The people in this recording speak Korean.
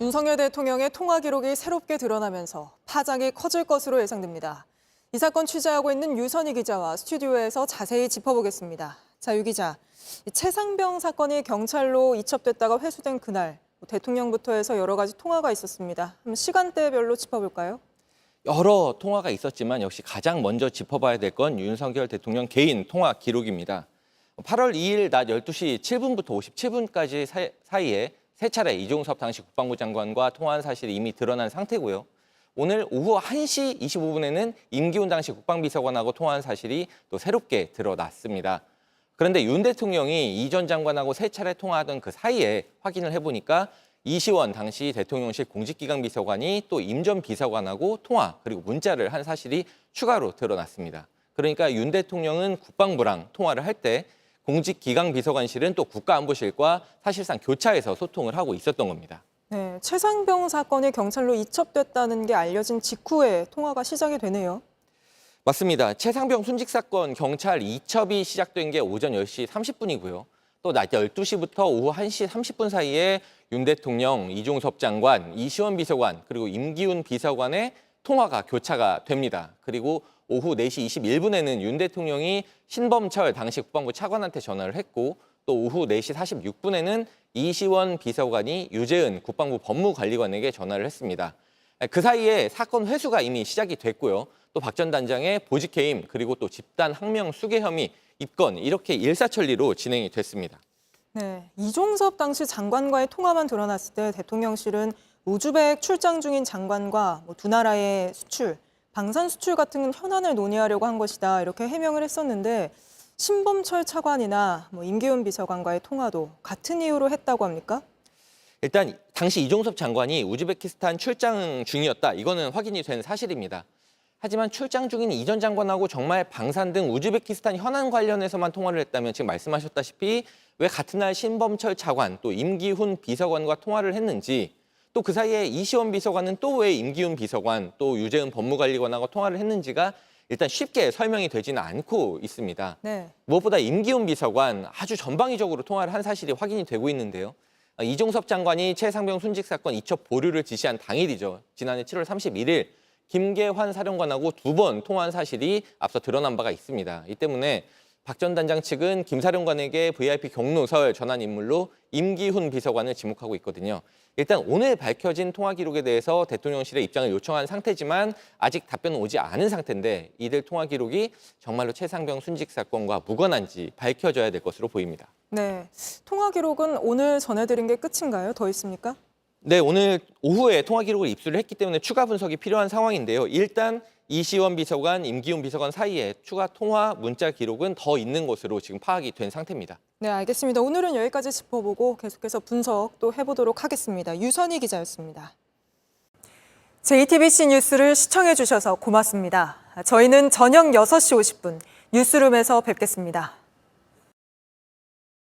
윤석열 대통령의 통화 기록이 새롭게 드러나면서 파장이 커질 것으로 예상됩니다. 이 사건 취재하고 있는 유선희 기자와 스튜디오에서 자세히 짚어보겠습니다. 자, 유 기자, 최상병 사건이 경찰로 이첩됐다가 회수된 그날 대통령부터 해서 여러 가지 통화가 있었습니다. 한번 시간대별로 짚어볼까요? 여러 통화가 있었지만 역시 가장 먼저 짚어봐야 될 건 윤석열 대통령 개인 통화 기록입니다. 8월 2일 낮 12시 7분부터 57분까지 사이에 세 차례 이종섭 당시 국방부 장관과 통화한 사실이 이미 드러난 상태고요. 오늘 오후 1시 25분에는 임기훈 당시 국방비서관하고 통화한 사실이 또 새롭게 드러났습니다. 그런데 윤 대통령이 이 전 장관하고 세 차례 통화하던 그 사이에 확인을 해보니까 이시원 당시 대통령실 공직기강 비서관이 또 임 전 비서관하고 통화 그리고 문자를 한 사실이 추가로 드러났습니다. 그러니까 윤 대통령은 국방부랑 통화를 할 때 공직기강 비서관실은 또 국가안보실과 사실상 교차해서 소통을 하고 있었던 겁니다. 네, 최상병 사건이 경찰로 이첩됐다는 게 알려진 직후에 통화가 시작이 되네요. 맞습니다. 최상병 순직 사건 경찰 이첩이 시작된 게 오전 10시 30분이고요. 또 낮 12시부터 오후 1시 30분 사이에 윤 대통령, 이종섭 장관, 이시원 비서관, 그리고 임기훈 비서관의 통화가 교차가 됩니다. 그리고 오후 4시 21분에는 윤 대통령이 신범철 당시 국방부 차관한테 전화를 했고 또 오후 4시 46분에는 이시원 비서관이 유재은 국방부 법무관리관에게 전화를 했습니다. 그 사이에 사건 회수가 이미 시작이 됐고요. 또 박 전 단장의 보직해임 그리고 또 집단 항명 수괴 혐의 입건 이렇게 일사천리로 진행이 됐습니다. 네, 이종섭 당시 장관과의 통화만 드러났을 때 대통령실은 우즈벡 출장 중인 장관과 두 나라의 수출, 방산 수출 같은 현안을 논의하려고 한 것이다 이렇게 해명을 했었는데 신범철 차관이나 임기훈 비서관과의 통화도 같은 이유로 했다고 합니까? 일단 당시 이종섭 장관이 우즈베키스탄 출장 중이었다. 이거는 확인이 된 사실입니다. 하지만 출장 중인 이 전 장관하고 정말 방산 등 우즈베키스탄 현안 관련해서만 통화를 했다면 지금 말씀하셨다시피 왜 같은 날 신범철 차관 또 임기훈 비서관과 통화를 했는지 또 그 사이에 이시원 비서관은 또 왜 임기훈 비서관 또 유재은 법무관리관하고 통화를 했는지가 일단 쉽게 설명이 되지는 않고 있습니다. 네. 무엇보다 임기훈 비서관 아주 전방위적으로 통화를 한 사실이 확인이 되고 있는데요. 이종섭 장관이 최상병 순직 사건 이첩 보류를 지시한 당일이죠. 지난해 7월 31일 김계환 사령관하고 2번 통화한 사실이 앞서 드러난 바가 있습니다. 이 때문에 박 전 단장 측은 김 사령관에게 VIP 경로설 전환 인물로 임기훈 비서관을 지목하고 있거든요. 일단 오늘 밝혀진 통화 기록에 대해서 대통령실의 입장을 요청한 상태지만 아직 답변은 오지 않은 상태인데 이들 통화 기록이 정말로 최상병 순직 사건과 무관한지 밝혀져야 될 것으로 보입니다. 네, 통화 기록은 오늘 전해드린 게 끝인가요? 더 있습니까? 네, 오늘 오후에 통화 기록을 입수를 했기 때문에 추가 분석이 필요한 상황인데요. 일단 이시원 비서관, 임기훈 비서관 사이에 추가 통화 문자 기록은 더 있는 것으로 지금 파악이 된 상태입니다. 네, 알겠습니다. 오늘은 여기까지 짚어보고 계속해서 분석 또 해보도록 하겠습니다. 유선희 기자였습니다. JTBC 뉴스를 시청해 주셔서 고맙습니다. 저희는 저녁 6시 50분 뉴스룸에서 뵙겠습니다.